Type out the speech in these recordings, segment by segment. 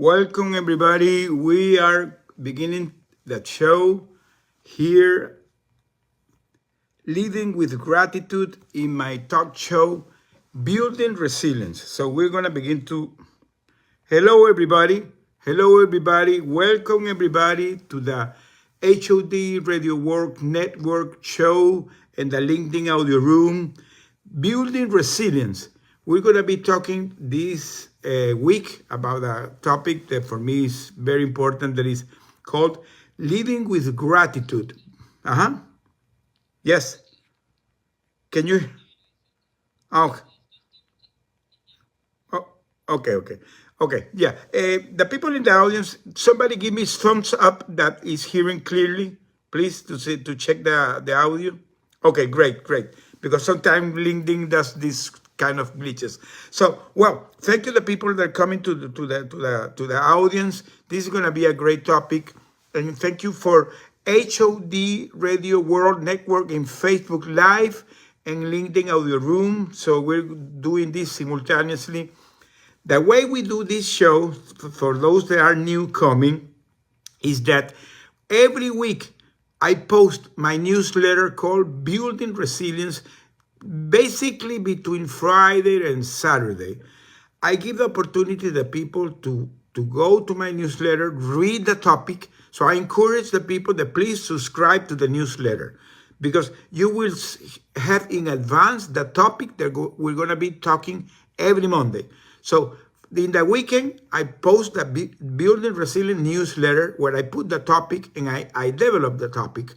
Welcome, everybody. We are beginning the show here, Leading with Gratitude in my talk show, Building Resilience. So we're going to begin to... Hello, everybody. Hello, everybody. Welcome, everybody, to the HOD Radio Work Network show and the LinkedIn Audio Room, Building Resilience. We're going to be talking this week about a topic that for me is very important, that is called Living with Gratitude. Yes. Can you? Oh, oh, okay. Yeah. The people in the audience, somebody give me thumbs up that is hearing clearly, please, to check the audio. Okay, great. Because sometimes LinkedIn does this kind of glitches. So, well, thank you the people that are coming to the audience. This is going to be a great topic, and thank you for HOD Radio World Network in Facebook Live and LinkedIn Audio Room. So we're doing this simultaneously. The way we do this show, for those that are new coming, is that every week I post my newsletter called Building Resilience, basically between Friday and Saturday. I give the opportunity to the people to go to my newsletter, read the topic. So I encourage the people that please subscribe to the newsletter, because you will have in advance the topic that we're going to be talking every Monday. So in the weekend, I post the Building Resilient newsletter where I put the topic and I develop the topic.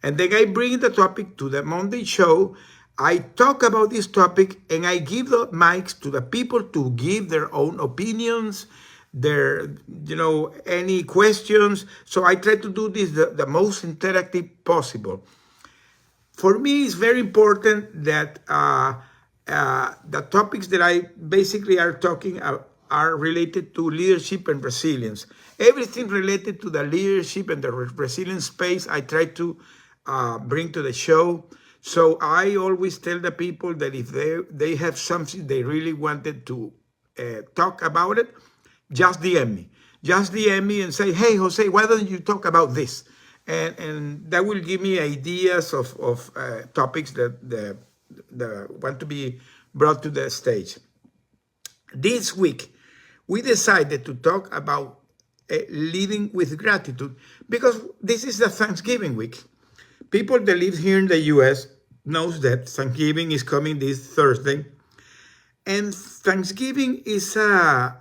And then I bring the topic to the Monday show. I talk about this topic and I give the mics to the people to give their own opinions, their, any questions. So I try to do this the most interactive possible. For me, it's very important that the topics that I basically are talking are related to leadership and resilience. Everything related to the leadership and the resilience space, I try to bring to the show. So I always tell the people that if they have something they really wanted to talk about it, just DM me. Just DM me and say, hey, Jose, why don't you talk about this? And that will give me ideas of topics that want to be brought to the stage. This week, we decided to talk about living with gratitude, because this is the Thanksgiving week. People that live here in the U.S. knows that Thanksgiving is coming this Thursday. And Thanksgiving is an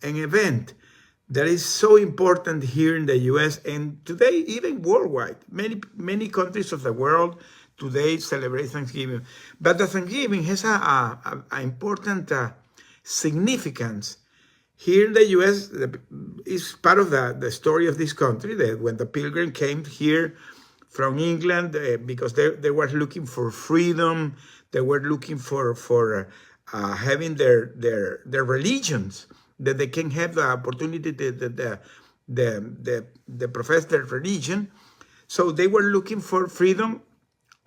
event that is so important here in the U.S. and today even worldwide. Many countries of the world today celebrate Thanksgiving. But the Thanksgiving has an important significance. Here in the U.S., is part of the story of this country, that when the Pilgrim came here from England, because they were looking for freedom, they were looking for having their religions, that they can have the opportunity to profess their religion. So they were looking for freedom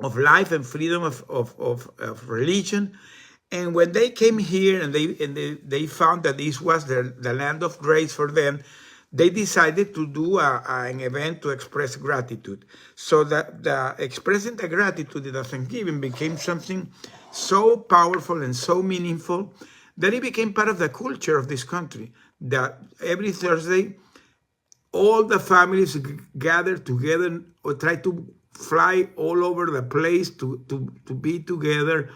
of life and freedom of religion. And when they came here and they found that this was the land of grace for them, they decided to do an event to express gratitude. So that the expressing the gratitude in the Thanksgiving became something so powerful and so meaningful that it became part of the culture of this country. That every Thursday, all the families gather together or try to fly all over the place to be together.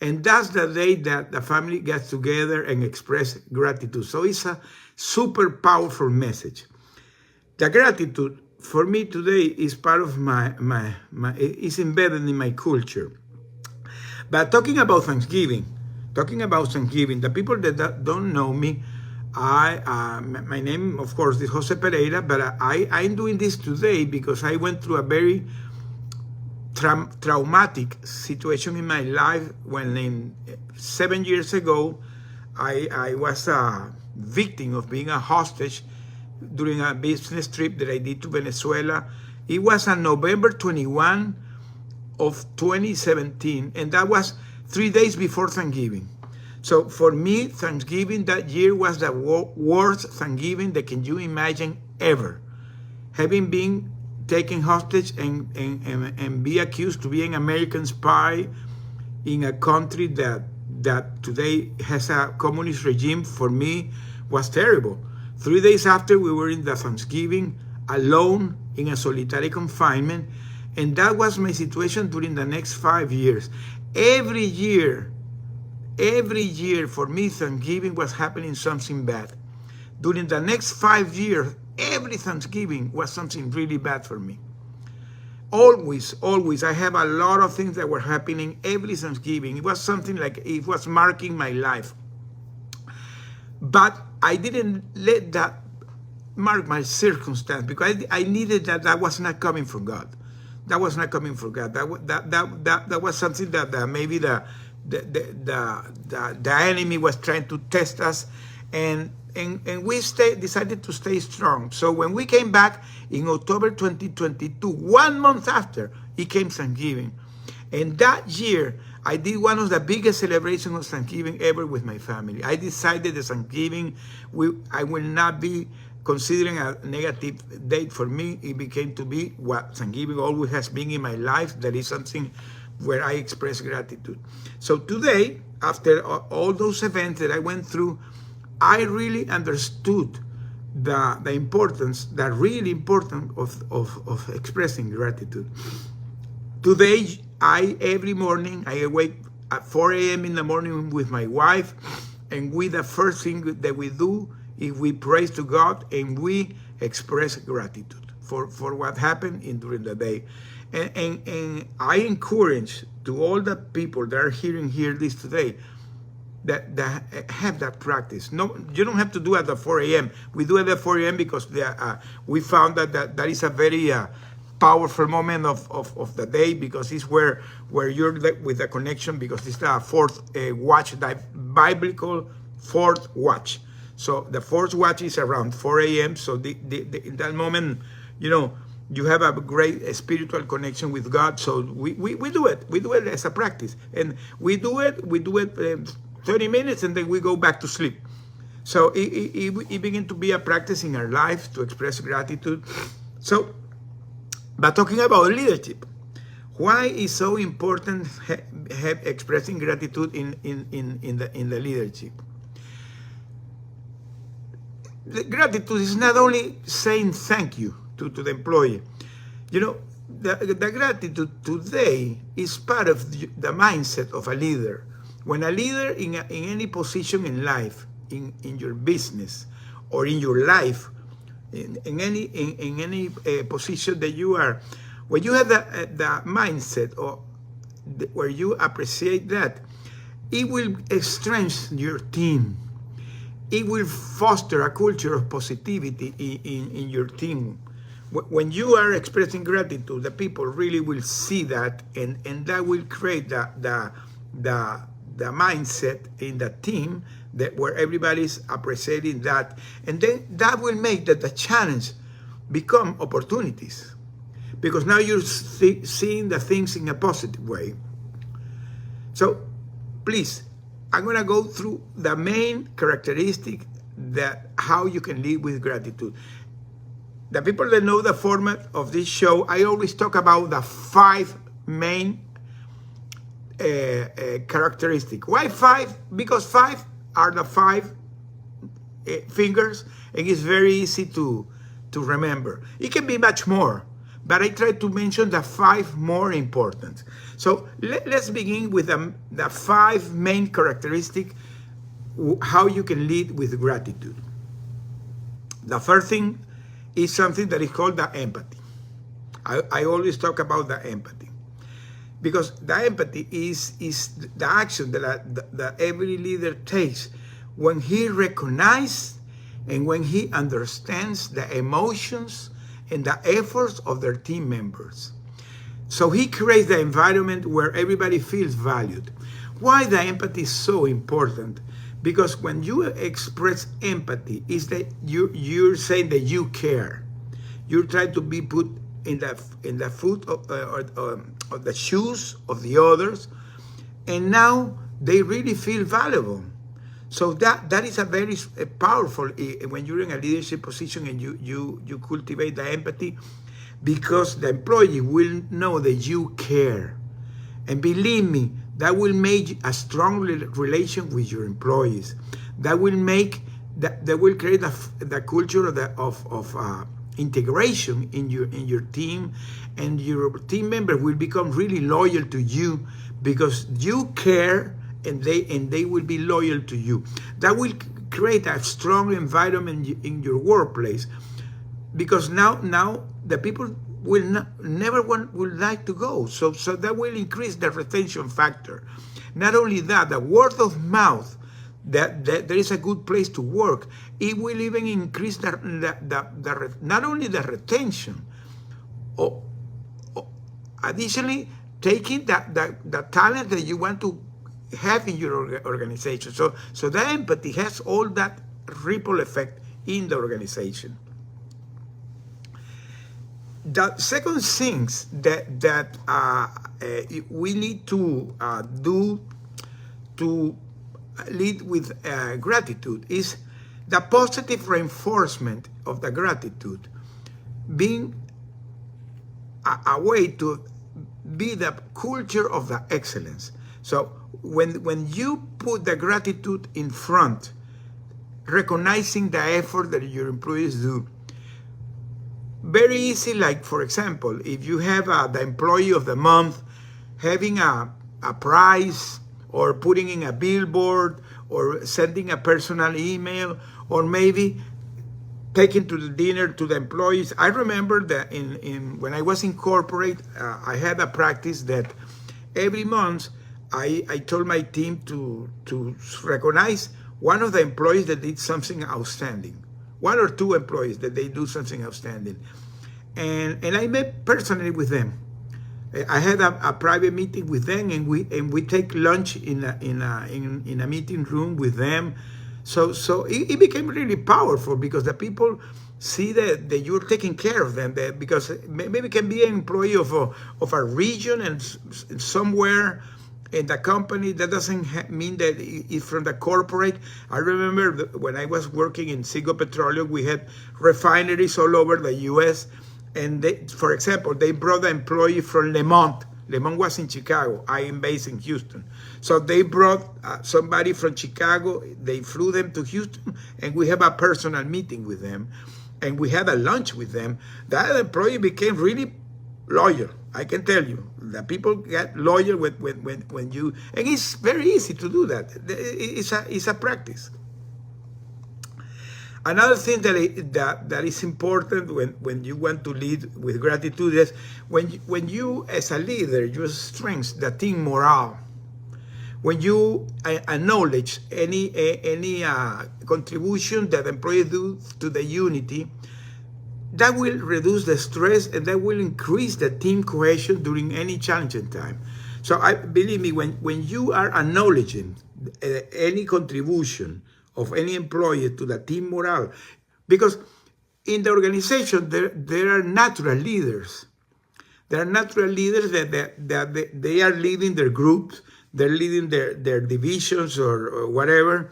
And that's the day that the family gets together and express gratitude. So it's a super powerful message. The gratitude for me today is part of it's embedded in my culture. But talking about Thanksgiving, the people that don't know me, my name, of course, is Jose Pereira, but I'm doing this today because I went through a very traumatic situation in my life when 7 years ago, I was a victim of being a hostage during a business trip that I did to Venezuela. It was on November 21 of 2017, and that was 3 days before Thanksgiving. So for me, Thanksgiving that year was the worst Thanksgiving that can you imagine ever. Having been taken hostage and be accused to be an American spy in a country that today has a communist regime, for me was terrible. 3 days after, we were in the Thanksgiving alone in a solitary confinement, and that was my situation during the next 5 years. Every year for me, Thanksgiving was happening something bad. During the next 5 years, every Thanksgiving was something really bad for me. Always. I have a lot of things that were happening every Thanksgiving. It was something like it was marking my life. But I didn't let that mark my circumstance because I needed that. That was not coming from God. That was not coming from God. That was something that maybe the enemy was trying to test us, and we decided to stay strong. So when we came back in October 2022, 1 month after, it came Thanksgiving. And that year, I did one of the biggest celebrations of Thanksgiving ever with my family. I decided that Thanksgiving, I will not be considering a negative date for me. It became to be what Thanksgiving always has been in my life. That is something where I express gratitude. So today, after all those events that I went through, I really understood the importance, the really important of expressing gratitude. Today, every morning, I awake at 4 a.m. in the morning with my wife, and the first thing that we do is we praise to God and we express gratitude for what happened during the day. And I encourage to all the people that are hearing this today, that have that practice. No, you don't have to do it at 4 a.m. We do it at 4 a.m. because we found that is a very powerful moment of the day, because it's where you're with the connection, because it's the fourth watch, the biblical fourth watch. So the fourth watch is around 4 a.m. So in that moment, you have a great spiritual connection with God. So we do it. We do it as a practice, and we do it 30 minutes, and then we go back to sleep. So it began to be a practice in our life to express gratitude. So, but talking about leadership, why is so important expressing gratitude in the leadership? The gratitude is not only saying thank you to the employee. The gratitude today is part of the mindset of a leader. When a leader in any position in life, in your business or in your life, in any position that you are, when you have the mindset where you appreciate that, it will strengthen your team. It will foster a culture of positivity in your team. When you are expressing gratitude, the people really will see that, and that will create the mindset in the team where everybody's appreciating that, and then that will make that the challenge become opportunities, because now you're seeing the things in a positive way. So please, I'm going to go through the main characteristic that how you can lead with gratitude. The people that know the format of this show, I always talk about the 5 main characteristic. Why 5? Because 5 are the 5 fingers, and it's very easy to remember. It can be much more, but I try to mention the 5 more important. So let's begin with the 5 main characteristics how you can lead with gratitude. The first thing is something that is called the empathy. I always talk about the empathy, because the empathy is the action that every leader takes when he recognizes and when he understands the emotions and the efforts of their team members. So he creates the environment where everybody feels valued. Why the empathy is so important? Because when you express empathy, is that you're saying that you care. You try to be put in the foot of the shoes of the others, and now they really feel valuable. So that is a very powerful when you're in a leadership position and you cultivate the empathy, because the employee will know that you care. And believe me, that will make a strong relation with your employees. That will make that will create the culture of integration in your team, and your team members will become really loyal to you because you care, and they will be loyal to you. That will create a strong environment in your workplace, because now the people will never would like to go. So that will increase the retention factor. Not only that, the word of mouth that there is a good place to work, it will even increase not only the retention, or additionally taking the talent that you want to have in your organization. So the empathy has all that ripple effect in the organization. The second things that we need to do to lead with gratitude is the positive reinforcement of the gratitude, being a way to be the culture of the excellence. So when you put the gratitude in front, recognizing the effort that your employees do, very easy, like for example, if you have the employee of the month having a prize, or putting in a billboard, or sending a personal email, or maybe taking to the dinner to the employees. I remember that when I was in corporate, I had a practice that every month I told my team to recognize one of the employees that did something outstanding, one or two employees that they do something outstanding, and I met personally with them. I had a private meeting with them, and we take lunch in a meeting room with them. So it became really powerful, because the people see that you're taking care of them. Because maybe it can be an employee of a region and somewhere in the company. That doesn't mean that it's from the corporate. I remember when I was working in Sigo Petroleum, we had refineries all over the U.S., and for example, they brought an employee from Lemont. Lemont was in Chicago. I am based in Houston. So they brought somebody from Chicago. They flew them to Houston, and we have a personal meeting with them, and we had a lunch with them. That employee became really loyal. I can tell you, the people get loyal when you, and it's very easy to do that. It's a practice. Another thing that is important when you want to lead with gratitude is when you as a leader, you strengthen the team morale. When you acknowledge any contribution that employees do to the unity, that will reduce the stress, and that will increase the team cohesion during any challenging time. So believe me, when you are acknowledging any contribution of any employee to the team morale, because in the organization there are natural leaders. There are natural leaders that they are leading their groups, they're leading their divisions or whatever.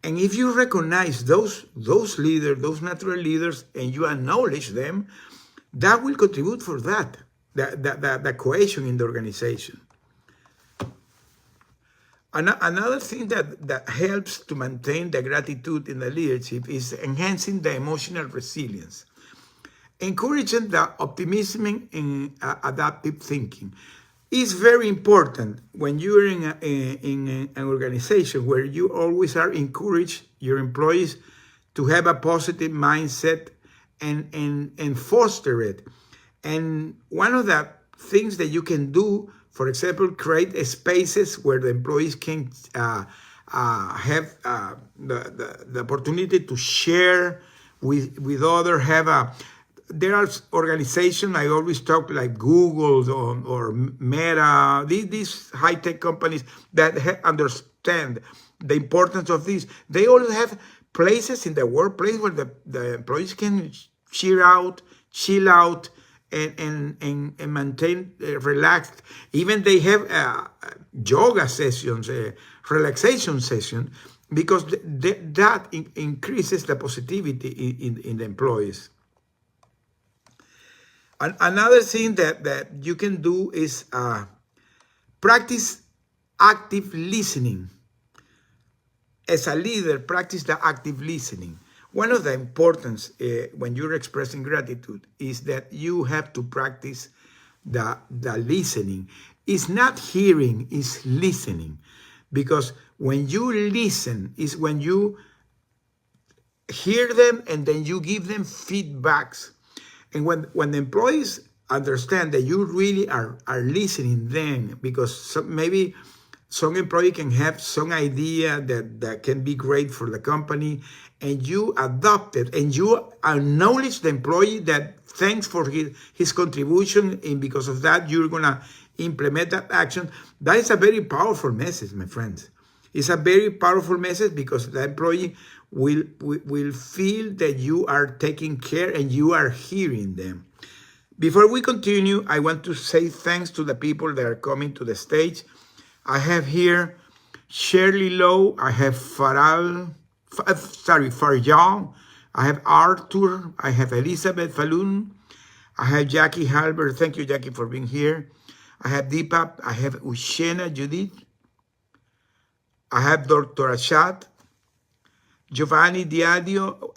And if you recognize those leaders, those natural leaders, and you acknowledge them, that will contribute for that, the cohesion in the organization. Another thing that helps to maintain the gratitude in the leadership is enhancing the emotional resilience, encouraging the optimism and adaptive thinking. It's very important when you're in an organization where you always are encourage your employees to have a positive mindset and foster it. And one of the things that you can do, for example, create spaces where the employees can have the opportunity to share with others. There are organizations, I always talk like Google or Meta, these high-tech companies that understand the importance of this. They all have places in the workplace where the employees can chill out, and maintain relaxed. Even they have yoga sessions, relaxation sessions, because that increases the positivity in the employees. Another thing that you can do is practice active listening. As a leader, practice the active listening. One of the importance when you're expressing gratitude is that you have to practice the listening. It's not hearing, it's listening. Because when you listen is when you hear them and then you give them feedbacks. And when the employees understand that you really are listening then, because maybe some employee can have some idea that can be great for the company, and you adopt it and you acknowledge the employee that thanks for his contribution, and because of that you're gonna implement that action. That is a very powerful message, my friends. It's a very powerful message because the employee will feel that you are taking care and you are hearing them. Before we continue, I want to say thanks to the people that are coming to the stage. I have here Shirley Lowe, I have Farjal, I have Arthur, I have Elizabeth Falun, I have Jackie Halbert. Thank you, Jackie, for being here. I have Deepak, I have Ushena Judith, I have Dr. Ashat, Giovanni Diadio.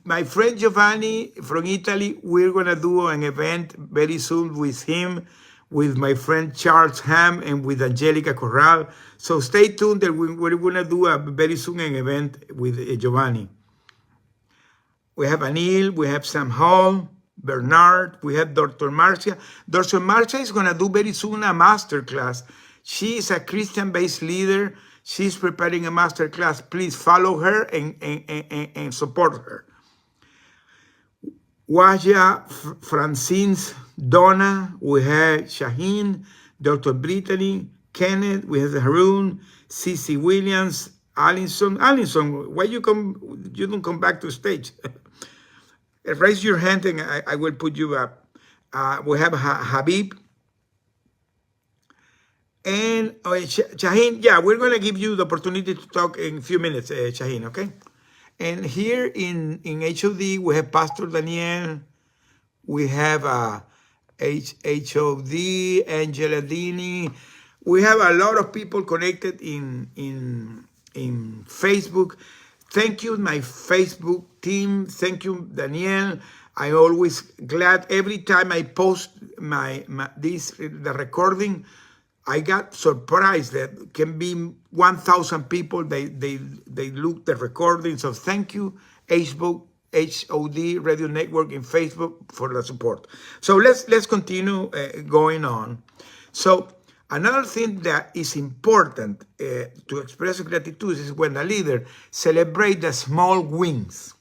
My friend Giovanni from Italy, we're going to do an event very soon with him, with my friend Charles Ham, and with Angelica Corral. So stay tuned that we're going to do very soon an event with Giovanni. We have Anil, we have Sam Hall, Bernard, we have Dr. Marcia. Dr. Marcia is going to do very soon a master class. She is a Christian-based leader. She's preparing a master class. Please follow her and support her. Waja, Francine, Donna, we have Shaheen, Dr. Brittany, Kenneth, we have Haroon, Cece Williams, Allison. Allison, why you don't come back to stage? Raise your hand and I will put you up. We have Habib. And Shaheen, yeah, we're going to give you the opportunity to talk in a few minutes, Shaheen, okay? And here in HOD, we have Pastor Daniel. We have HOD, Angela Dini. We have a lot of people connected in Facebook. Thank you, my Facebook team. Thank you, Daniel. I'm always glad every time I post the recording. I got surprised that can be 1,000 people. They look the recording. So thank you, HOD Radio Network in Facebook for the support. So let's continue going on. So another thing that is important to express gratitude is when a leader celebrates the small wins.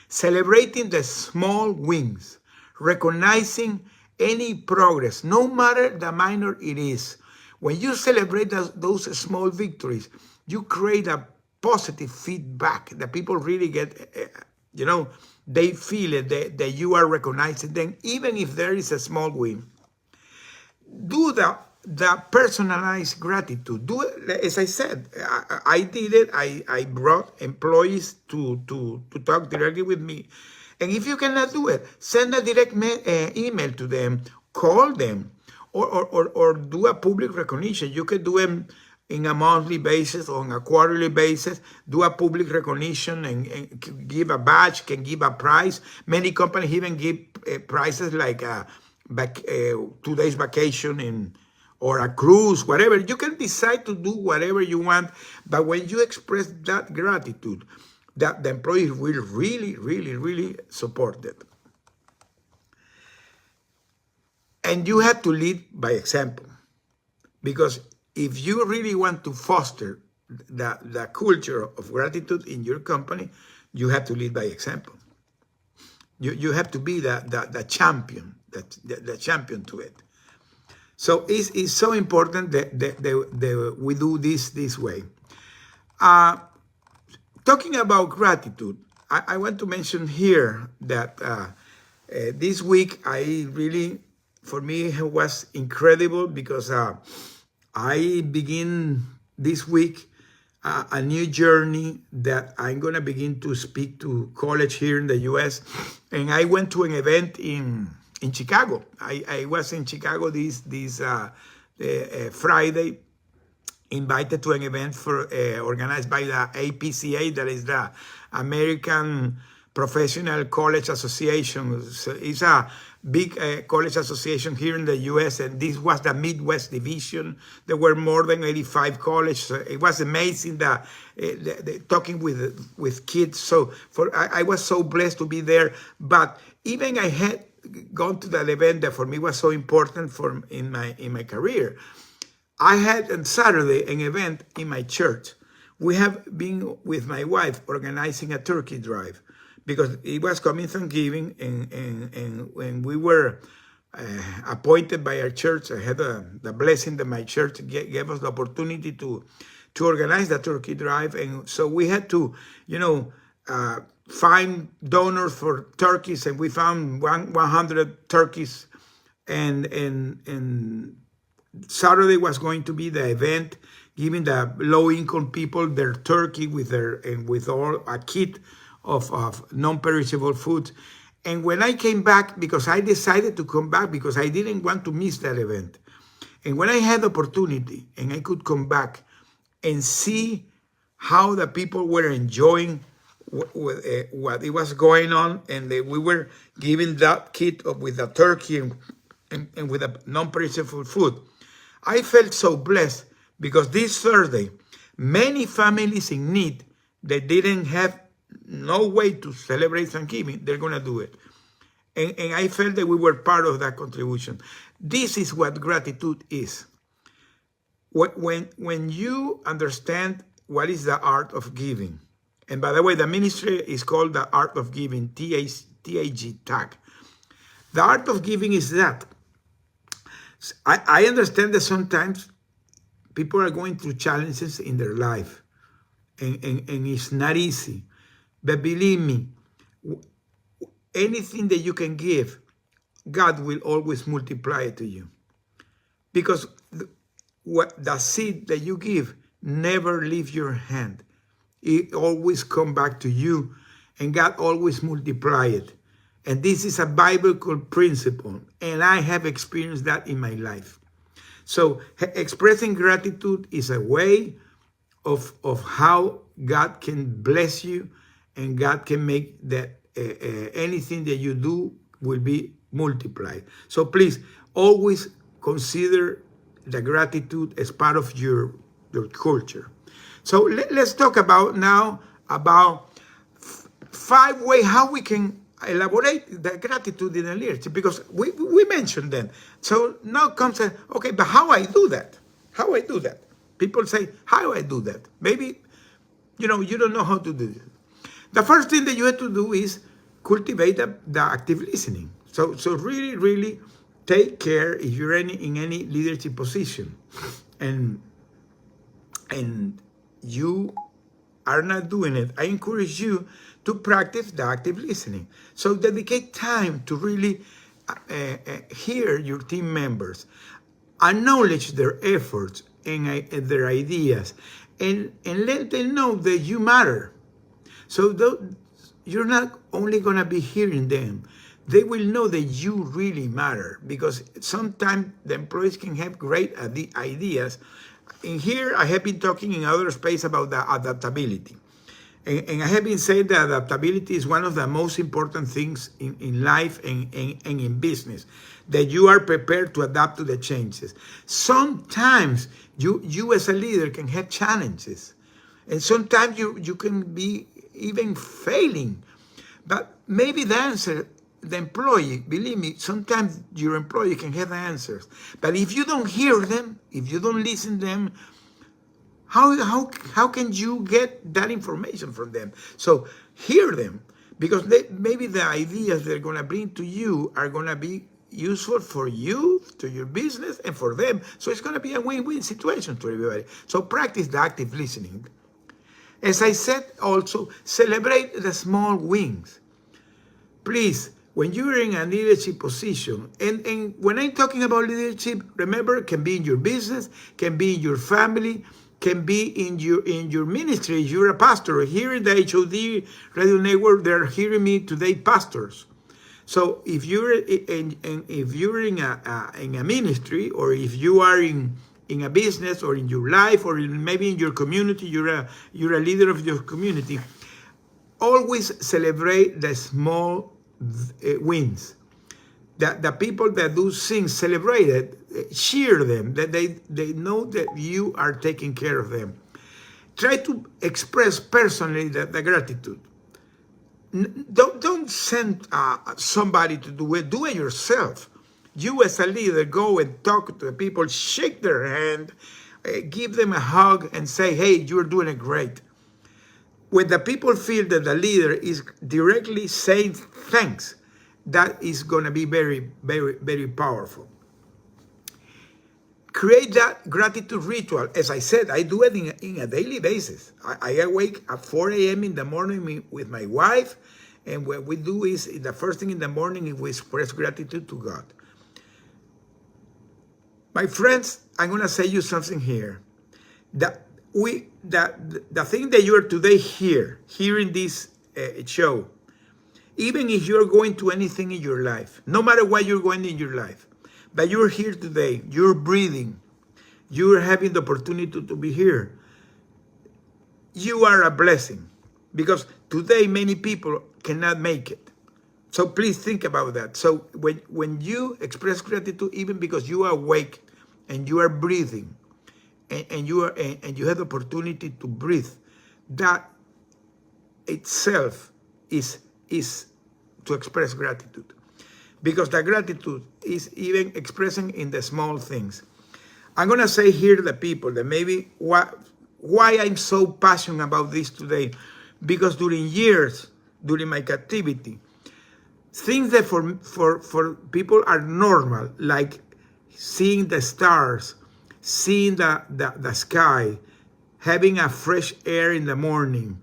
Celebrating the small wins, recognizing any progress, no matter the minor it is. When you celebrate those small victories, you create a positive feedback that people really get, they feel it, that you are recognizing them, even if there is a small win. Do the personalized gratitude. Do it, as I said, I did it. I brought employees to talk directly with me. And if you cannot do it, send a direct email to them, call them, or do a public recognition. You can do them in a monthly basis or on a quarterly basis. Do a public recognition and give a badge, can give a prize. Many companies even give prizes like 2 days vacation or a cruise, whatever. You can decide to do whatever you want, but when you express that gratitude, that the employees will really, really, really support it. And you have to lead by example, because if you really want to foster the culture of gratitude in your company, you have to lead by example. You have to be the champion, the champion to it. So it's so important that we do this way. Talking about gratitude, I want to mention here that this week for me, it was incredible because I begin this week a new journey that I'm going to begin to speak to college here in the U.S. And I went to an event in Chicago. I was in Chicago this Friday, invited to an event for organized by the APCA, that is the American Professional College Association. So it's a big college association here in the U.S., and this was the Midwest division. There were more than 85 colleges. It was amazing the talking with kids. So I was so blessed to be there. But even I had gone to that event that for me was so important in my career. I had on Saturday an event in my church. We have been with my wife organizing a turkey drive because it was coming Thanksgiving, and when we were appointed by our church, I had the blessing that my church gave us the opportunity to organize the turkey drive. And so we had to, find donors for turkeys, and we found 100 turkeys, and Saturday was going to be the event, giving the low-income people their turkey with all a kit of non-perishable foods. And when I came back, because I decided to come back because I didn't want to miss that event. And when I had the opportunity and I could come back and see how the people were enjoying what it was going on, and we were giving that kit with the turkey and with the non-perishable food, I felt so blessed because this Thursday, many families in need that didn't have no way to celebrate Thanksgiving, they're going to do it. And I felt that we were part of that contribution. This is what gratitude is. When you understand what is the art of giving, and by the way, the ministry is called the Art of Giving, TAG, tag. The art of giving is that. I understand that sometimes people are going through challenges in their life, and it's not easy. But believe me, anything that you can give, God will always multiply it to you. Because the seed that you give never leave your hand. It always come back to you, and God always multiply it. And this is a biblical principle, and I have experienced that in my life. So expressing gratitude is a way of how God can bless you, and God can make that anything that you do will be multiplied. So please always consider the gratitude as part of your culture. So let's talk about 5 ways how we can elaborate the gratitude in a leadership, because we mentioned them. So now comes okay, but how I do that? How I do that? People say, how do I do that? Maybe you don't know how to do it. The first thing that you have to do is cultivate the active listening. So really, really take care if you're in any leadership position, and you are not doing it. I encourage you to practice the active listening. So dedicate time to really hear your team members, acknowledge their efforts and their ideas, and let them know that you matter. So you're not only going to be hearing them, they will know that you really matter, because sometimes the employees can have great ideas. And here I have been talking in other space about the adaptability. And I have been saying that adaptability is one of the most important things in life and in business, that you are prepared to adapt to the changes. Sometimes you as a leader can have challenges, and sometimes you can be even failing. But maybe the answer, the employee, believe me, sometimes your employee can have the answers. But if you don't hear them, if you don't listen to them, how can you get that information from them? So hear them, because maybe the ideas they're going to bring to you are going to be useful for you, to your business, and for them. So it's going to be a win-win situation to everybody. So practice the active listening. As I said, also celebrate the small wins. Please, when you're in a leadership position, and when I'm talking about leadership, remember, it can be in your business, can be in your family, can be in your ministry. You're a pastor. Here in the HOD Radio Network, they're hearing me today, pastors. So if you're if you're in a ministry, or if you are in a business, or in your life, or maybe in your community, you're a leader of your community, always celebrate the small wins. The people that do things, celebrate it, cheer them, that they know that you are taking care of them. Try to express personally the gratitude. Don't send somebody to do it. Do it yourself. You as a leader, go and talk to the people, shake their hand, give them a hug, and say, hey, you're doing it great. When the people feel that the leader is directly saying thanks, that is going to be very, very, very powerful. Create that gratitude ritual. As I said, I do it in a daily basis. I awake at 4 a.m. in the morning with my wife, and what we do is, the first thing in the morning, we express gratitude to God. My friends, I'm going to say you something here. The thing that you are today hearing this show, even if you're going to anything in your life, no matter what you're going in your life, but you're here today, you're breathing, you're having the opportunity to be here, you are a blessing, because today many people cannot make it. So please think about that. So when you express gratitude, even because you are awake and you are breathing, and you have the opportunity to breathe, that itself is to express gratitude, because the gratitude is even expressing in the small things. I'm gonna say here to the people that maybe why I'm so passionate about this today, because during my captivity, things that for people are normal, like seeing the stars, seeing the sky, having a fresh air in the morning,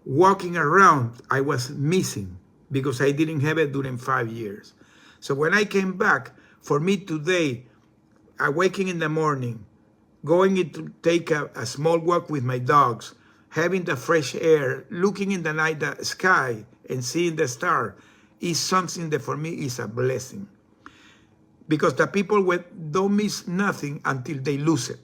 walking around, I was missing, because I didn't have it during 5 years. So when I came back, for me today, awaking in the morning, going to take a small walk with my dogs, having the fresh air, looking in the night the sky and seeing the star, is something that for me is a blessing. Because the people don't miss nothing until they lose it.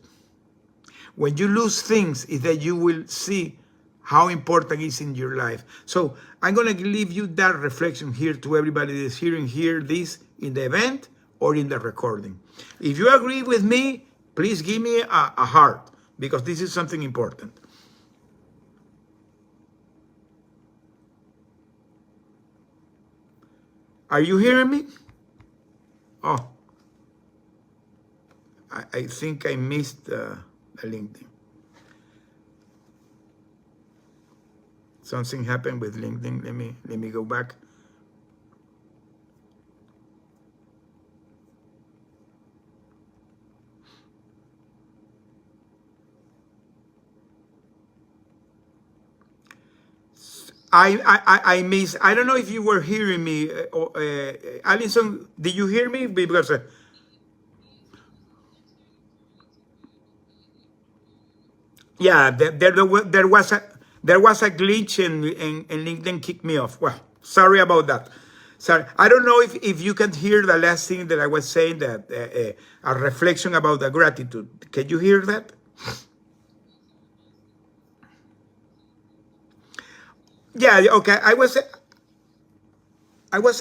When you lose things, is that you will see how important it is in your life. So I'm going to leave you that reflection here to everybody that's hearing this in the event or in the recording. If you agree with me, please give me a heart, because this is something important. Are you hearing me? Oh, I think I missed the LinkedIn. Something happened with LinkedIn. Let me go back. I missed. I don't know if you were hearing me, Alison. Did you hear me? Because yeah, there was a glitch, and LinkedIn kicked me off. Well, sorry about that. Sorry. I don't know if you can hear the last thing that I was saying, that a reflection about the gratitude. Can you hear that? Yeah. Okay. I was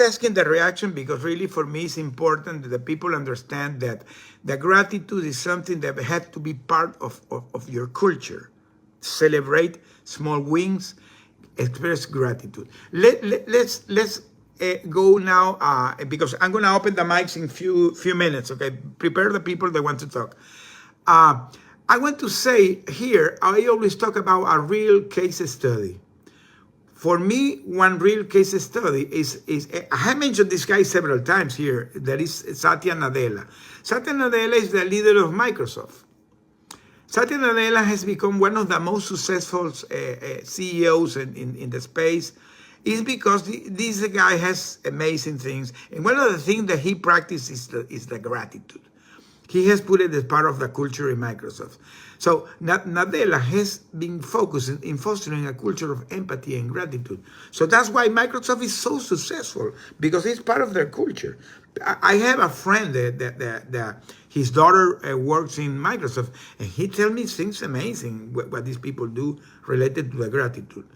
asking the reaction, because really for me it's important that the people understand that the gratitude is something that had to be part of your culture. Celebrate small wins, express gratitude. Let's go now, because I'm going to open the mics in few minutes. Okay, prepare the people that want to talk. I want to say here, I always talk about a real case study. For me, one real case study is I have mentioned this guy several times here. That is Satya Nadella. Satya Nadella is the leader of Microsoft. Satya Nadella has become one of the most successful CEOs in the space. Is because this guy has amazing things, and one of the things that he practices is the gratitude. He has put it as part of the culture in Microsoft. So Nadella has been focusing in fostering a culture of empathy and gratitude. So that's why Microsoft is so successful, because it's part of their culture. I have a friend that his daughter works in Microsoft, and he tells me things amazing what these people do related to the gratitude.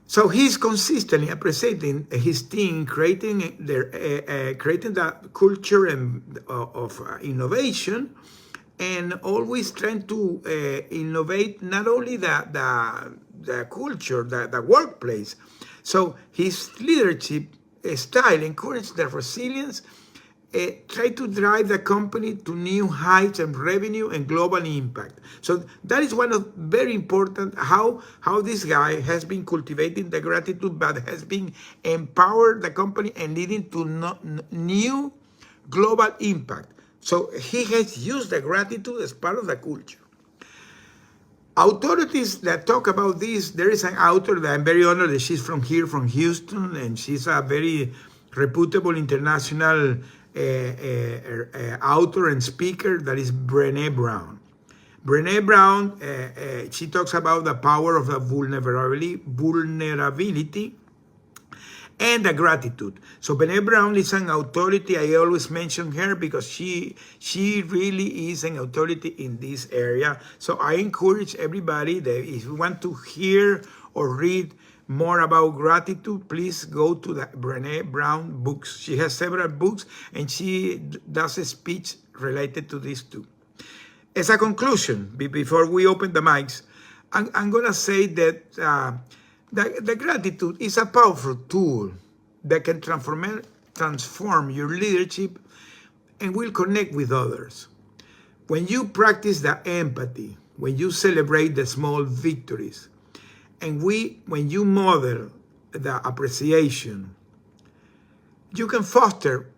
So he's consistently appreciating his team, creating the culture of innovation, and always trying to innovate not only the culture, the workplace. So his leadership style encourages the resilience, try to drive the company to new heights and revenue and global impact. So that is one of very important how this guy has been cultivating the gratitude, but has been empowered the company and leading to new global impact. So he has used the gratitude as part of the culture. Authorities that talk about this, there is an author that I'm very honored that she's from here, from Houston, and she's a very reputable international author and speaker, that is Brené Brown. Brené Brown, she talks about the power of the vulnerability and the gratitude. So Brené Brown is an authority. I always mention her because she really is an authority in this area. So I encourage everybody that if you want to hear or read more about gratitude, please go to the Brené Brown books. She has several books, and she does a speech related to this too. As a conclusion, before we open the mics, I'm going to say that the gratitude is a powerful tool that can transform your leadership and will connect with others. When you practice the empathy, when you celebrate the small victories, and when you model the appreciation, you can foster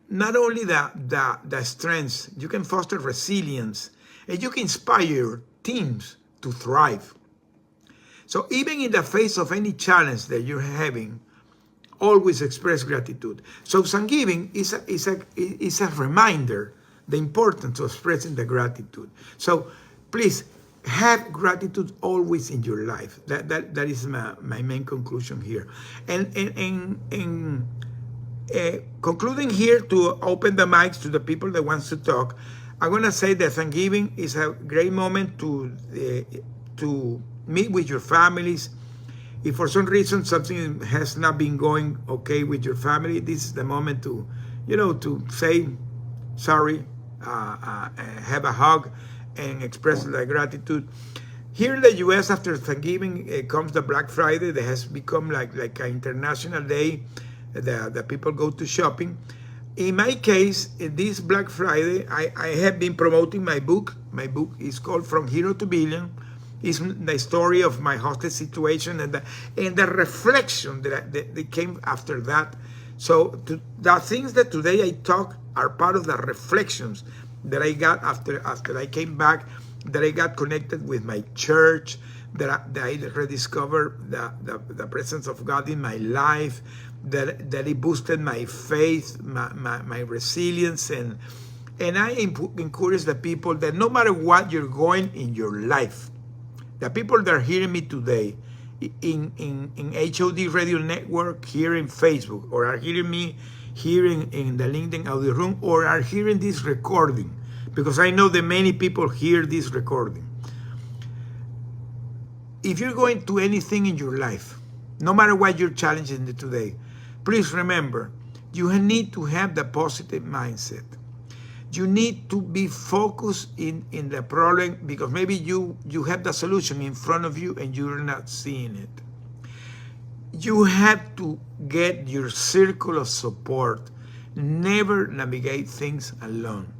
not only the strengths, you can foster resilience, and you can inspire your teams to thrive. So even in the face of any challenge that you're having, always express gratitude. So Thanksgiving is a reminder the importance of expressing the gratitude. So please have gratitude always in your life. That is my main conclusion here. And concluding here, to open the mics to the people that wants to talk, I'm gonna say that Thanksgiving is a great moment to meet with your families. If for some reason something has not been going okay with your family, this is the moment to, to say sorry, have a hug, and express the gratitude. Here in the U.S., after Thanksgiving comes the Black Friday that has become like an international day. The people go to shopping. In my case, this Black Friday, I have been promoting my book. My book is called From Hero to Billion. It's the story of my hostage situation and the reflection that came after that. So the things that today I talk are part of the reflections that I got after I came back, that I got connected with my church, that I rediscovered the presence of God in my life, that it boosted my faith, my resilience, and I encourage the people that no matter what you're going in your life, the people that are hearing me today in HOD Radio Network, here in Facebook, or are hearing me here in the LinkedIn audio room, or are hearing this recording, because I know that many people hear this recording. If you're going to anything in your life, no matter what you're challenging today, please remember, you need to have the positive mindset. You need to be focused in the problem, because maybe you have the solution in front of you and you're not seeing it. You have to get your circle of support. Never navigate things alone.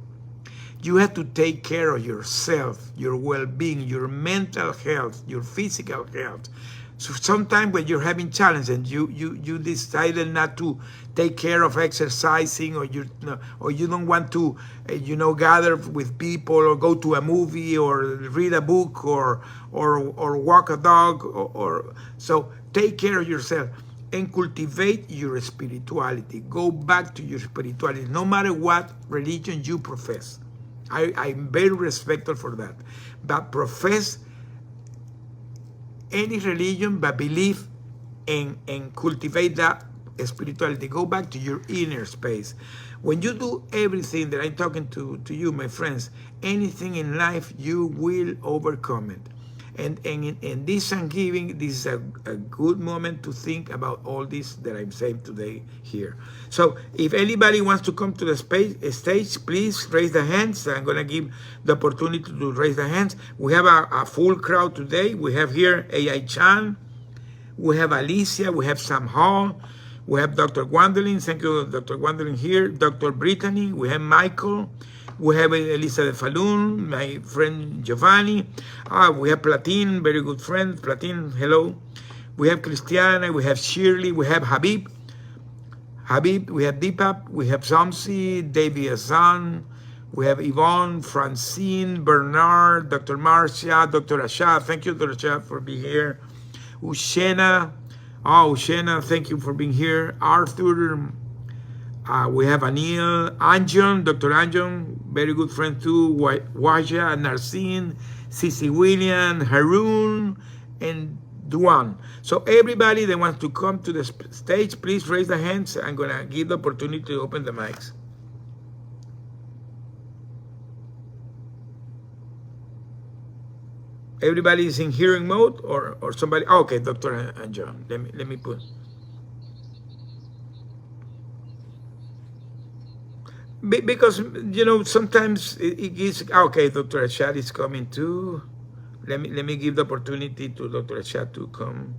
You have to take care of yourself, your well-being, your mental health, your physical health. So sometimes when you're having challenges and you decided not to take care of exercising, or you don't want to gather with people, or go to a movie, or read a book, or walk a dog, or so take care of yourself. and cultivate your spirituality. Go back to your spirituality, no matter what religion you profess. I'm very respectful for that. But profess any religion, but believe and cultivate that spirituality. Go back to your inner space. When you do everything that I'm talking to you, my friends, anything in life, you will overcome it. And in this Thanksgiving, this is a good moment to think about all this that I'm saying today here. So if anybody wants to come to the stage, please raise the hands. I'm going to give the opportunity to raise the hands. We have a full crowd today. We have here AI Chan. We have Alicia. We have Sam Hall. We have Dr. Gwendolyn. Thank you, Dr. Gwendolyn here. Dr. Brittany. We have Michael. We have Elisa de Falun, my friend Giovanni. We have Platin, very good friend. Platin, hello. We have Christiana, we have Shirley, we have Habib. We have Deepak, we have Zamsi, Davy Azan, we have Yvonne, Francine, Bernard, Dr. Marcia, Dr. Asha. Thank you, Dr. Asha, for being here. Ushena, Ushena, thank you for being here. Arthur, we have Anil, Anjon, Dr. Anjon, very good friend too, Waja, Narsin, Cici William, Haroon, and Duan. So everybody that wants to come to the stage, please raise the hands. I'm going to give the opportunity to open the mics. Everybody is in hearing mode or somebody? Oh, okay, Dr. Anjon, let me put. Because, you know, sometimes it gives, okay, Dr. Ashad is coming too. Let me give the opportunity to Dr. Ashad to come.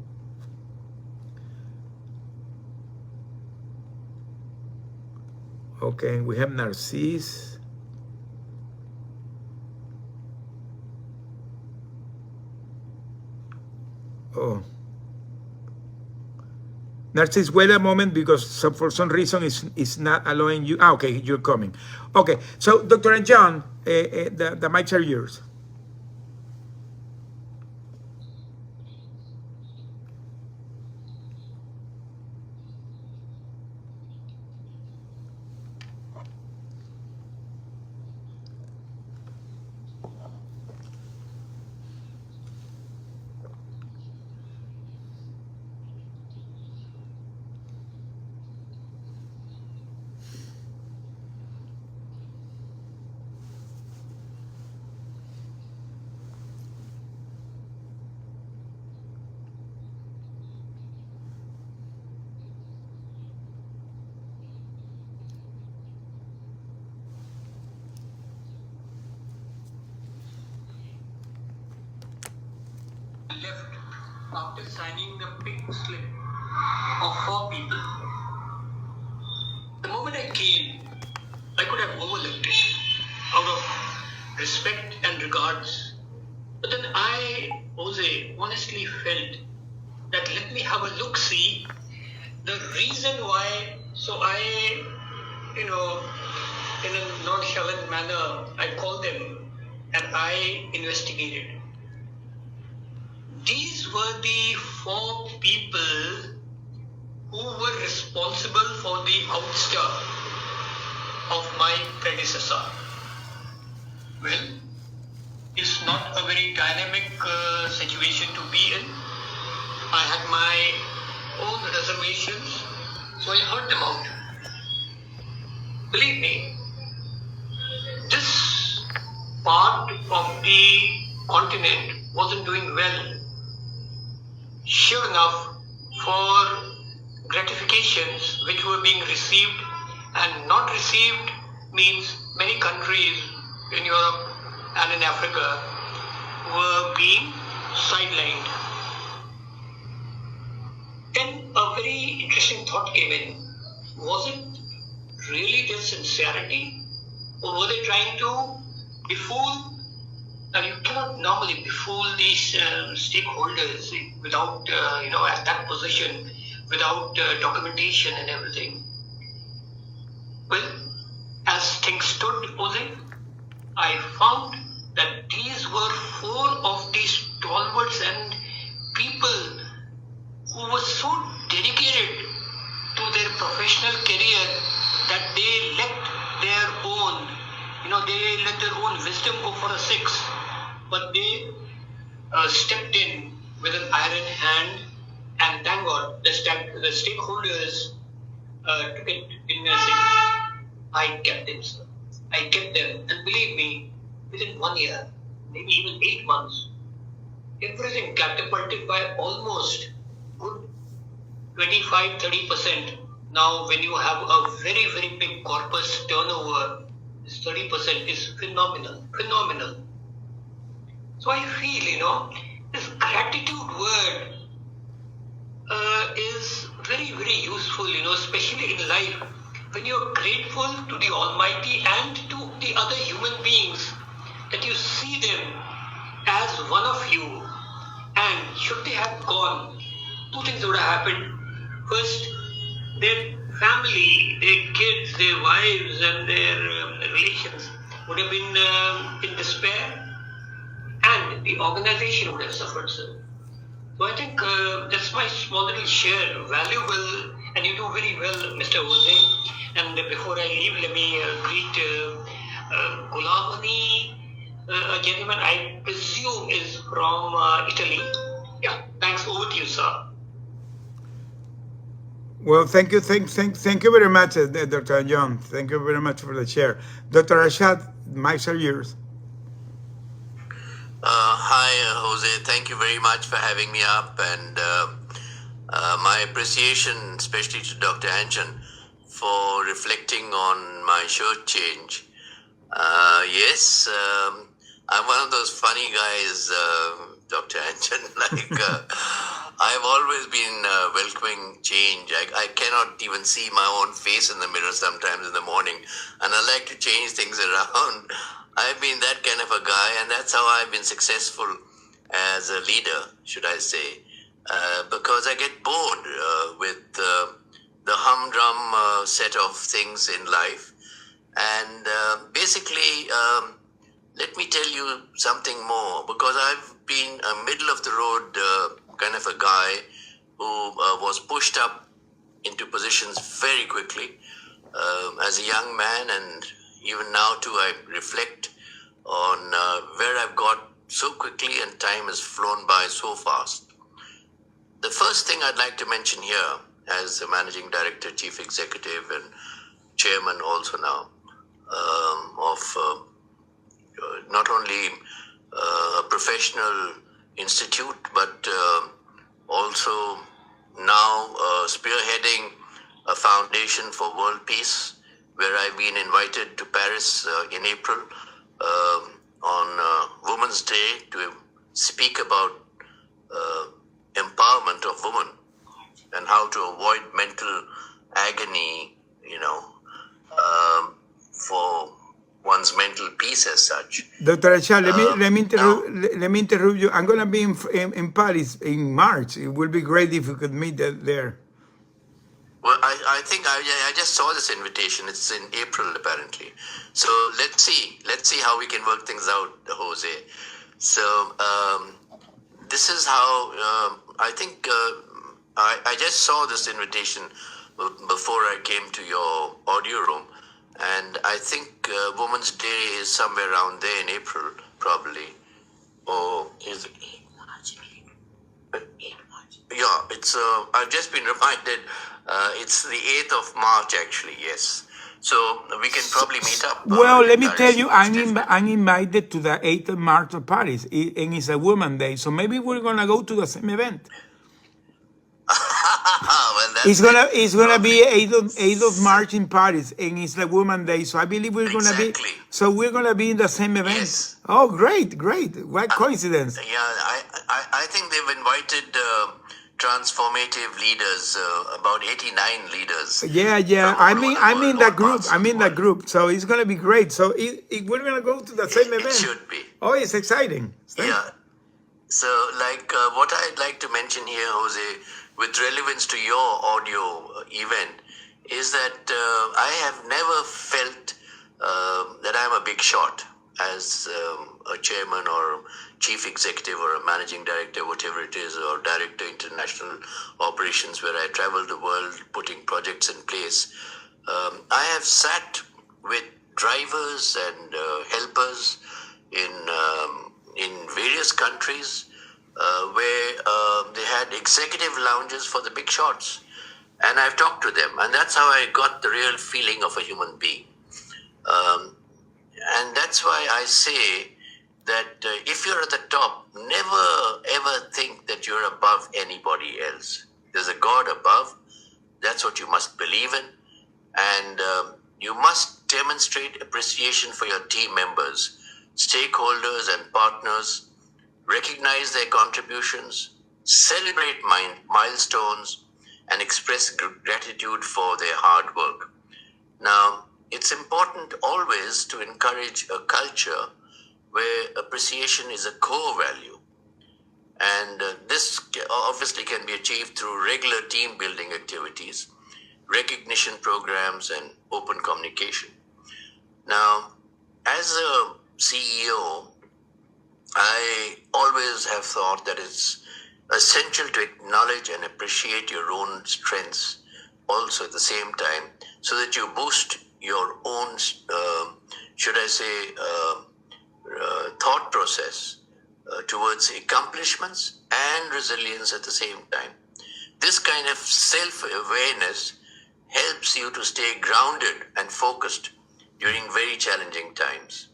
Okay, we have Narcisse. Oh. Narcisse, wait a moment, because for some reason it's not allowing you. Okay, you're coming. Okay, so Dr. John, the mics are yours. Left after signing the pink slip of 4 people. The moment I came, I could have overlooked it out of respect and regards. But then I, Jose, honestly felt that let me have a look-see the reason why. So I, in a nonchalant manner, I called them and I investigated. These were the 4 people who were responsible for the ouster of my predecessor. Well, it's not a very dynamic situation to be in. I had my own reservations, so I heard them out. Believe me, this part of the continent wasn't doing well. Sure enough, for gratifications which were being received and not received means many countries in Europe and in Africa were being sidelined. Then a very interesting thought came in. Was it really their sincerity, or were they trying to befool? And you cannot normally befool these stakeholders without, at that position, without documentation and everything. Well, as things stood, Jose, I found that these were 4 of these stalwarts and people who were so dedicated professional career that they let their own, they let their own wisdom go for a six, but they stepped in with an iron hand, and thank God the stakeholders took it in a thing. I kept them, sir. I kept them, and believe me, within 1 year, maybe even 8 months, everything catapulted by almost good 25-30%. Now, when you have a very, very big corpus turnover, this 30% is phenomenal. Phenomenal. So I feel, this gratitude word is very, very useful, especially in life. When you're grateful to the Almighty and to the other human beings, that you see them as one of you, and should they have gone, two things would have happened. First, their family, their kids, their wives, and their relations would have been in despair, and the organization would have suffered, sir. So I think that's my small little share, valuable, and you do very well, Mr. Jose. And before I leave, let me greet Gulamani, a gentleman I presume is from Italy. Yeah, thanks. Over to you, sir. Well, thank you, thank you very much, Dr. John. Thank you very much for the share. Dr. Rashad, mics are yours. Hi, Jose. Thank you very much for having me up, and my appreciation, especially to Dr. Anchan, for reflecting on my shirt change. Yes, I'm one of those funny guys, Dr. Anchan. I've always been welcoming change. I cannot even see my own face in the mirror sometimes in the morning, and I like to change things around. I've been that kind of a guy, and that's how I've been successful as a leader, should I say, because I get bored with the humdrum set of things in life. And basically, let me tell you something more, because I've been a middle-of-the-road kind of a guy who was pushed up into positions very quickly as a young man, and even now too I reflect on where I've got so quickly, and time has flown by so fast. The first thing I'd like to mention here, as a managing director, chief executive, and chairman also now of not only a professional institute, but also now spearheading a foundation for world peace, where I've been invited to Paris in April on Women's Day to speak about empowerment of women and how to avoid mental agony, for one's mental peace as such. Dr. Rashad, let me interrupt you. I'm going to be in Paris in March. It would be great if we could meet there. Well, I think I just saw this invitation. It's in April, apparently. So let's see how we can work things out, Jose. So this is how I think I just saw this invitation before I came to your audio room, and I think Women's Day is somewhere around there in April, probably. Or is it? Yeah, it's. I've just been reminded. It's the 8th of March, actually. Yes, so we can probably meet up. Well, let me tell you, I'm invited to the 8th of March of Paris, and it's a Women's Day, so maybe we're gonna go to the same event. Well, It's gonna be 8th of March in Paris, and it's the Women's Day, so I believe we're gonna be. So we're gonna be in the same event. Yes. Oh, great! What coincidence! Yeah, I think they've invited transformative leaders, about 89 leaders. Yeah. I'm in that group. I'm in that group. So it's gonna be great. So we're gonna go to the same event. It should be. Oh, it's exciting. Yeah. So, what I'd like to mention here, Jose, with relevance to your audio event, is that I have never felt that I'm a big shot. as a chairman or chief executive or a managing director, whatever it is, or director international operations, where I travel the world putting projects in place. I have sat with drivers and helpers in various countries where they had executive lounges for the big shots, and I've talked to them, and that's how I got the real feeling of a human being. And that's why I say that if you're at the top, never ever think that you're above anybody else. There's a God above. That's what you must believe in. And you must demonstrate appreciation for your team members, stakeholders, and partners. Recognize their contributions, celebrate milestones, and express gratitude for their hard work. Now, it's important always to encourage a culture where appreciation is a core value. And this obviously can be achieved through regular team building activities, recognition programs, and open communication. Now, as a CEO, I always have thought that it's essential to acknowledge and appreciate your own strengths also at the same time, so that you boost your own, should I say, thought process towards accomplishments and resilience at the same time. This kind of self-awareness helps you to stay grounded and focused during very challenging times.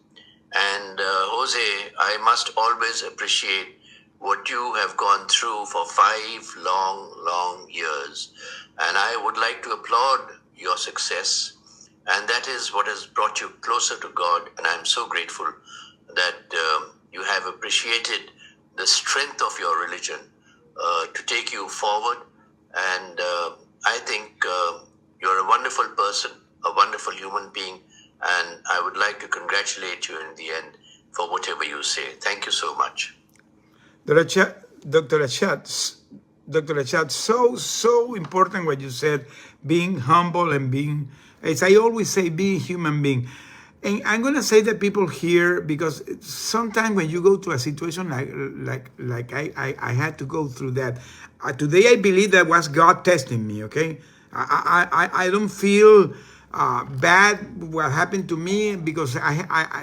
And Jose, I must always appreciate what you have gone through for 5 long years. And I would like to applaud your success. And that is what has brought you closer to God. And I'm so grateful that you have appreciated the strength of your religion to take you forward. And I think you're a wonderful person, a wonderful human being. And I would like to congratulate you in the end for whatever you say. Thank you so much. Dr. Achat, so important what you said, being humble and being, as I always say, being a human being. And I'm gonna say that people here, because sometimes when you go to a situation like I had to go through that, today I believe that was God testing me. Okay, I don't feel bad what happened to me, because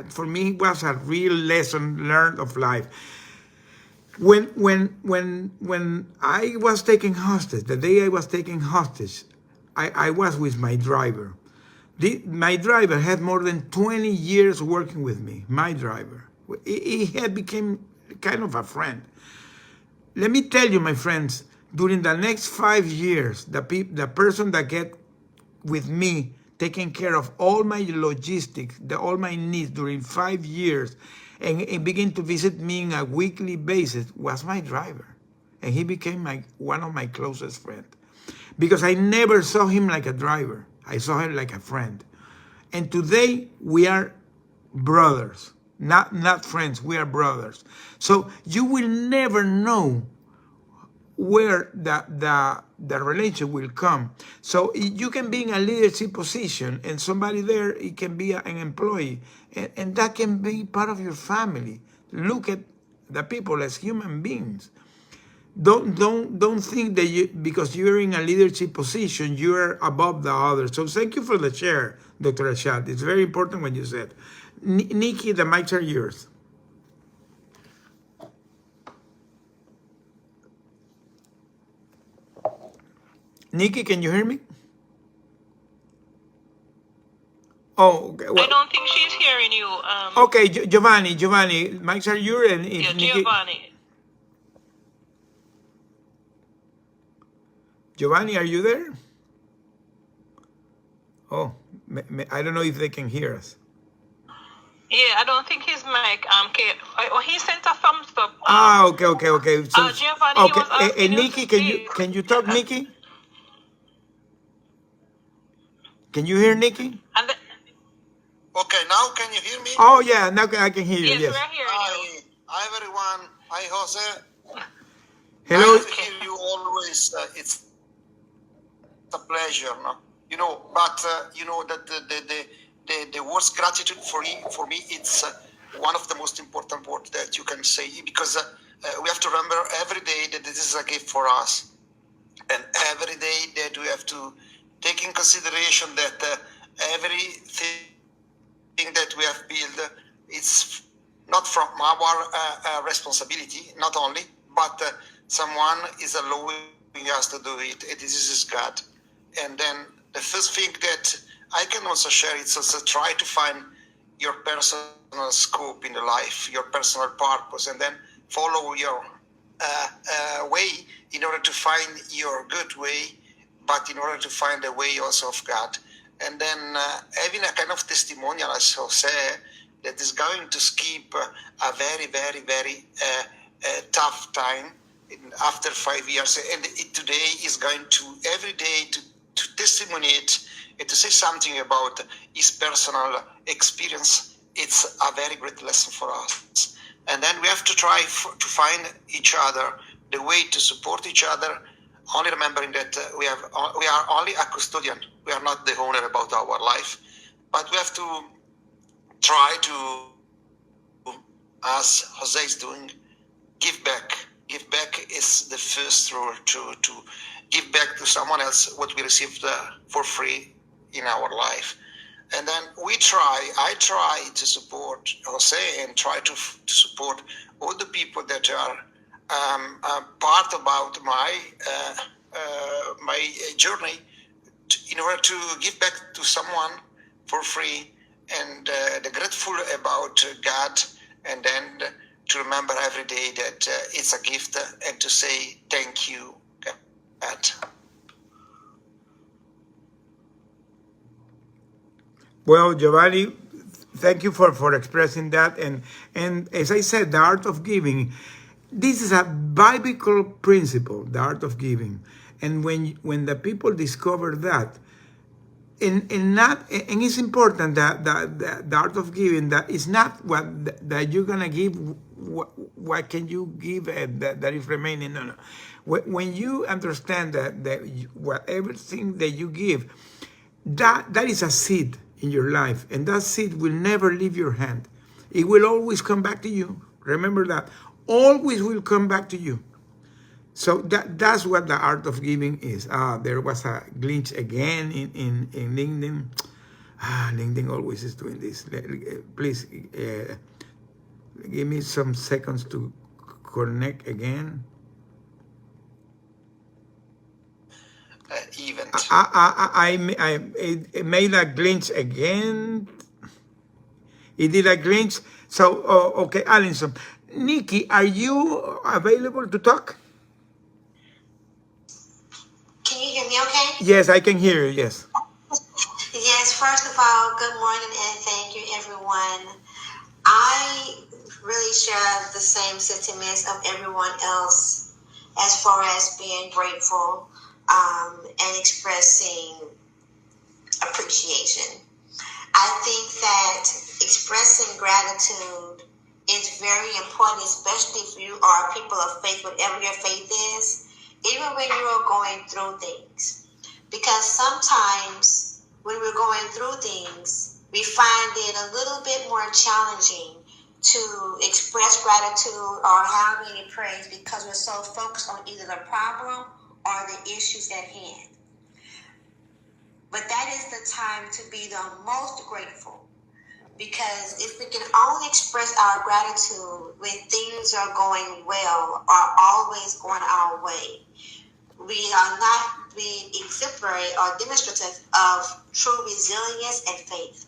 for me it was a real lesson learned of life. When I was taken hostage, the day I was taken hostage, I was with my driver. My driver had more than 20 years working with me. My driver, he had become kind of a friend. Let me tell you, my friends, during the next 5 years, the person that get with me, taking care of all my logistics, all my needs during 5 years, and begin to visit me on a weekly basis, was my driver. And he became one of my closest friends. Because I never saw him like a driver. I saw him like a friend. And today we are brothers, not friends, we are brothers. So you will never know where the relationship will come. So you can be in a leadership position, and somebody there, it can be an employee, and that can be part of your family. Look at the people as human beings. Don't think that because you're in a leadership position, you're above the others. So thank you for the share, Dr. Achat. It's very important what you said. Nikki, the mics are yours. Nikki, can you hear me? Oh, okay. Well, I don't think she's hearing you. Okay, Giovanni, mics are yours, and Yeah, Nikki, Giovanni, are you there? Oh, I don't know if they can hear us. Yeah, I don't think his mic. He sent a thumbs up. Okay. So, Giovanni, he was asking you Nikki, to speak. can you talk, Nikki? Can you hear Nikki? And Okay, now can you hear me? Oh yeah, now I can hear you. yes, Yes. we're hearing you. Hi everyone. Hi Jose. Hello. Nice to hear you always. It's a pleasure, no? You know, but you know that the worst gratitude for me it's one of the most important words that you can say, because we have to remember every day that this is a gift for us, and every day that we have to take in consideration that everything that we have built, it's not from our responsibility, not only, but someone is allowing us to do it, and this is God. And then the first thing that I can also share is also try to find your personal scope in the life, your personal purpose, and then follow your way in order to find your good way, but in order to find the way also of God. And then having a kind of testimonial, as Jose, that is going to skip a very, very, very tough time after 5 years, and today is going to every day to testimoniate and to say something about his personal experience. It's a very great lesson for us. And then we have to try to find each other, the way to support each other, only remembering that we are only a custodian. We are not the owner about our life, but we have to try to, as Jose is doing, give back. Give back is the first rule, to give back to someone else what we received for free in our life. And then I try to support Jose and try to support all the people that are part about my journey, in order to give back to someone for free, and the grateful about God, and then to remember every day that it's a gift, and to say thank you, God. Well, Giovanni, thank you for expressing that. And as I said, the art of giving, this is a biblical principle, the art of giving. And when the people discover that, and it's important that the art of giving, that is not that you're gonna give, what can you give that is remaining. No. When you understand what everything that you give, that is a seed in your life, and that seed will never leave your hand. It will always come back to you. Remember that. Always will come back to you. So that's what the art of giving is. There was a glitch again in LinkedIn. LinkedIn always is doing this. Please give me some seconds to connect again. Event. I made a glitch again. It did a glitch. So, okay, Allison. Nikki, are you available to talk? Can you hear me okay? Yes, I can hear you, yes. Yes, first of all, good morning and thank you, everyone. I really share the same sentiments of everyone else as far as being grateful and expressing appreciation. I think that expressing gratitude is very important, especially if you are people of faith, whatever your faith is, even when you are going through things. Because sometimes when we're going through things, we find it a little bit more challenging to express gratitude or have any praise, because we're so focused on either the problem or the issues at hand. But that is the time to be the most grateful, because if we can only express our gratitude when things are going well or always going our way, we are not being exemplary or demonstrative of true resilience and faith.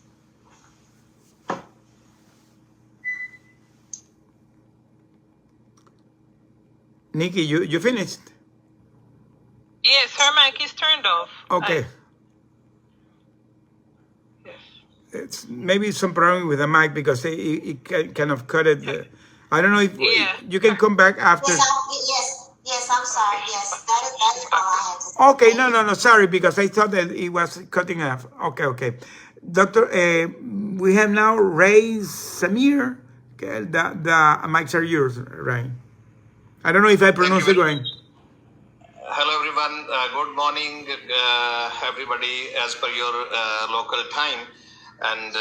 Nikki, you finished? Yes, her mic is turned off. Okay. It's maybe some problem with the mic, because it kind of cut it. I don't know if you can come back after. Yes, I'm sorry. Yes, that is all I had to say. Okay, no, sorry, because I thought that it was cutting off. Okay. Doctor, we have now Ray Samir. Okay, the mics are yours, Ray. I don't know if I pronounced it right. Hello, everyone. Good morning, everybody, as per your local time. And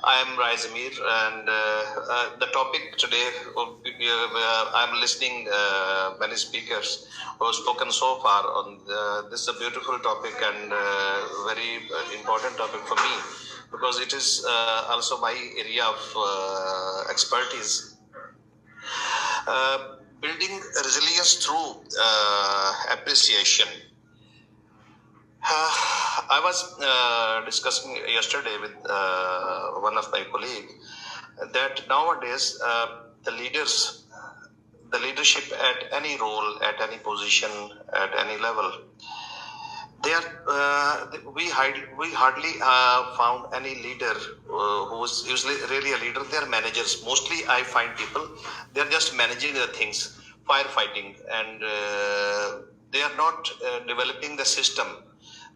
I am Raizamir, and the topic today, I'm listening many speakers who have spoken so far on this is a beautiful topic and very important topic for me because it is also my area of expertise. Building resilience through appreciation. I was discussing yesterday with one of my colleagues that nowadays the leadership at any role, at any position, at any level, they are we hardly found any leader who is usually really a leader. They are managers. Mostly, I find people they are just managing the things, firefighting, and they are not developing the system.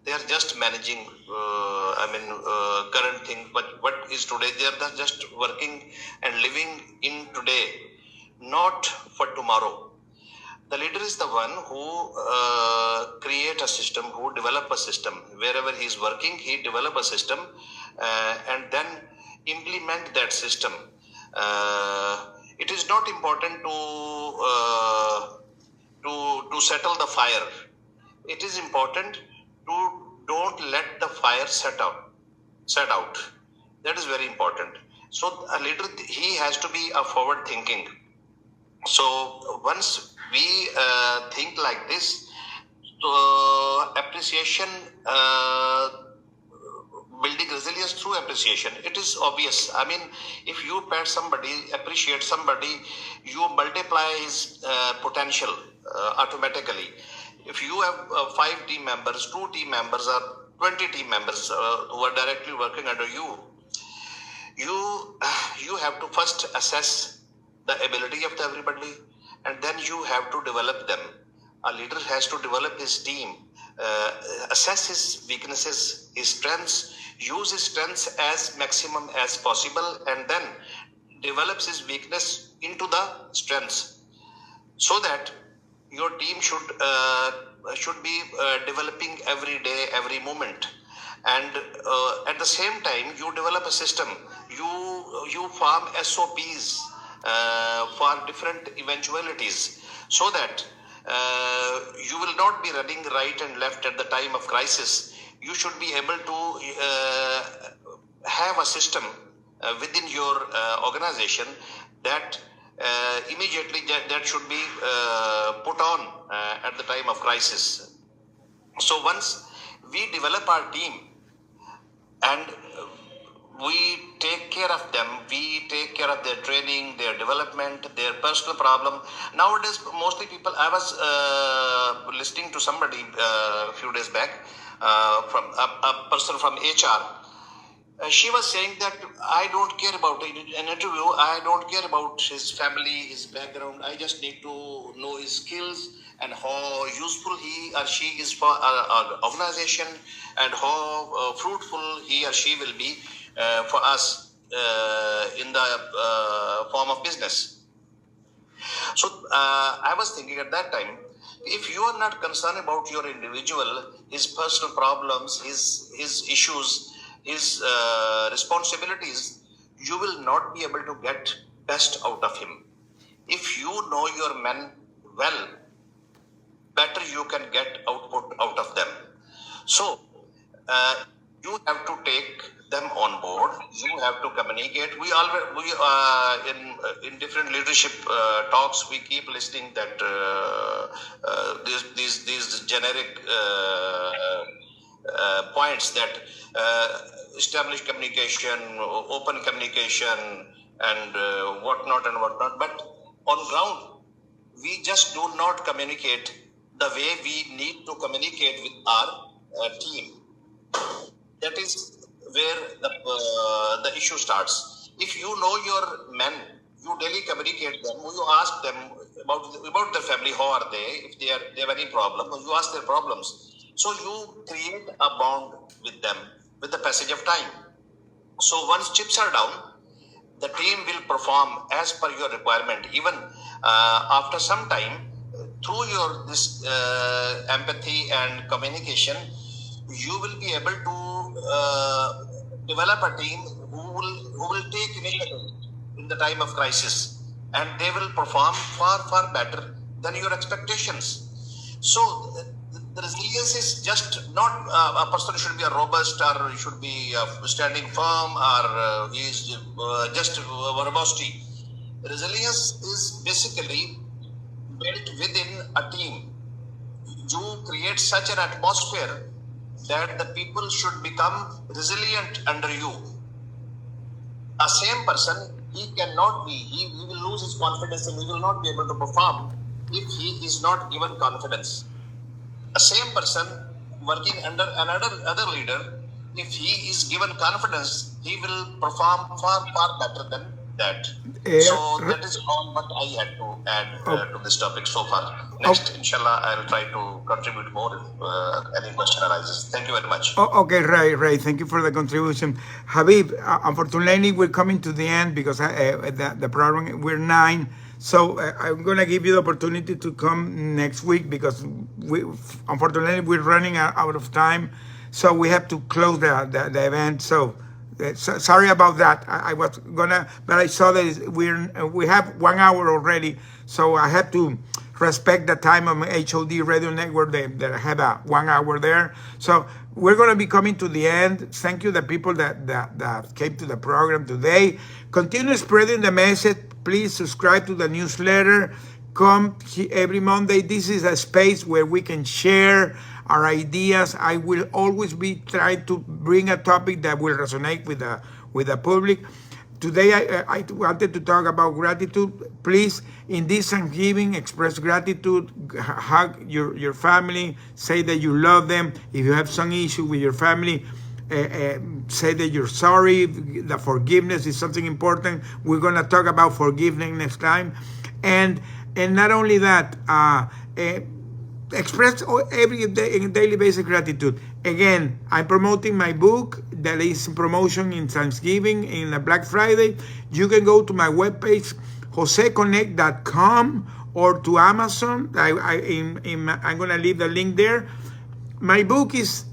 They are just managing. Current thing, but what is today? They are just working and living in today, not for tomorrow. The leader is the one who create a system, who develop a system. Wherever he is working, he develop a system and then implement that system. It is not important to settle the fire. It is important to don't let the fire set out. That is very important. So a leader, he has to be a forward thinking. So once we think like this, appreciation, building resilience through appreciation, it is obvious. I mean, if you pat somebody, appreciate somebody, you multiply his potential automatically. If you have 5 team members, 2 team members, or 20 team members who are directly working under you, you have to first assess the ability of everybody, and then you have to develop them. A leader has to develop his team, assess his weaknesses, his strengths, use his strengths as maximum as possible, and then develops his weakness into the strengths, so that your team should be developing every day, every moment. And at the same time, you develop a system. You form SOPs for different eventualities, so that you will not be running right and left at the time of crisis. You should be able to have a system within your organization that immediately that should be put on at the time of crisis. So once we develop our team and we take care of them, we take care of their training, their development, their personal problem. Nowadays, mostly people, I was listening to somebody a few days back from a person from HR. She was saying that I don't care about an interview. I don't care about his family, his background. I just need to know his skills and how useful he or she is for our organization, and how fruitful he or she will be for us in the form of business. So I was thinking at that time, if you are not concerned about your individual, his personal problems, his issues, his responsibilities, you will not be able to get best out of him. If you know your men well, better you can get output out of them. So you have to take them on board. You have to communicate. We in different leadership talks, we keep listening that these generic points that establish communication, open communication, and whatnot and whatnot. But on ground, we just do not communicate the way we need to communicate with our team. That is where the issue starts. If you know your men, you daily communicate them. You ask them about their family. How are they? If they have any problem, you ask their problems. So you create a bond with them with the passage of time. So once chips are down, the team will perform as per your requirement. Even after some time, through your this empathy and communication, you will be able to develop a team who will take initiative in the time of crisis, and they will perform far better than your expectations. So the resilience is just not a person should be a robust or should be standing firm or he is just verbosity. Resilience is basically built within a team. You create such an atmosphere that the people should become resilient under you. A same person, he cannot be, he will lose his confidence and he will not be able to perform if he is not given confidence. A same person working under another other leader, if he is given confidence, he will perform far better than that. So that is all what I had to add to this topic so far. Next, inshallah, I'll try to contribute more if any question arises. Thank you very much. Okay, Ray, thank you for the contribution. Habib, unfortunately, we're coming to the end because the program, we're 9. So I'm going to give you the opportunity to come next week because unfortunately, we're running out of time. So we have to close the event. So sorry about that. I was gonna, but I saw that we have 1 hour already. So I have to respect the time of HOD Radio Network that I have a 1 hour there. So we're going to be coming to the end. Thank you, the people that came to the program today. Continue spreading the message. Please subscribe to the newsletter. Come every Monday. This is a space where we can share our ideas. I will always be trying to bring a topic that will resonate with the public. Today, I wanted to talk about gratitude. Please, in this Thanksgiving, express gratitude. Hug your family. Say that you love them. If you have some issue with your family, say that you're sorry. The forgiveness is something important. We're going to talk about forgiveness next time. And not only that, express every day in daily basis gratitude. Again, I'm promoting my book that is in promotion in Thanksgiving, in the Black Friday. You can go to my webpage, joseconnect.com, or to Amazon. I'm going to leave the link there. My book is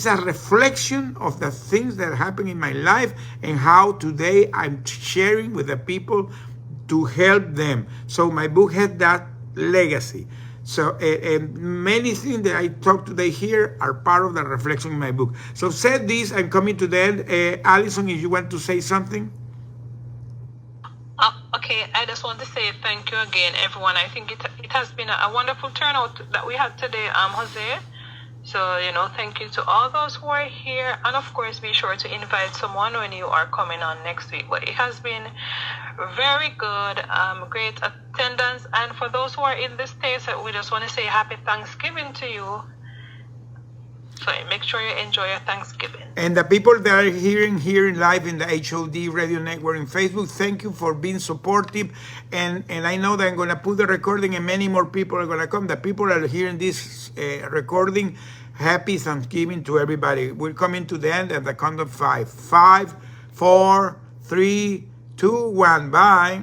a reflection of the things that happen in my life and how today I'm sharing with the people to help them. So my book has that legacy. So many things that I talk today here are part of the reflection in my book. So said this, I'm coming to the end. Alison, if you want to say something. Okay, I just want to say thank you again, everyone. I think it has been a wonderful turnout that we had today, Jose. So, thank you to all those who are here. And of course, be sure to invite someone when you are coming on next week. But it has been very good, great attendance. And for those who are in the States, we just want to say happy Thanksgiving to you. So make sure you enjoy your Thanksgiving. And the people that are hearing here live in the HOD Radio Network in Facebook, thank you for being supportive. And I know that I'm going to put the recording and many more people are going to come. The people that are hearing this recording, happy Thanksgiving to everybody. We're coming to the end at the count of 5. 5, 4, 3, 2, 1. Bye.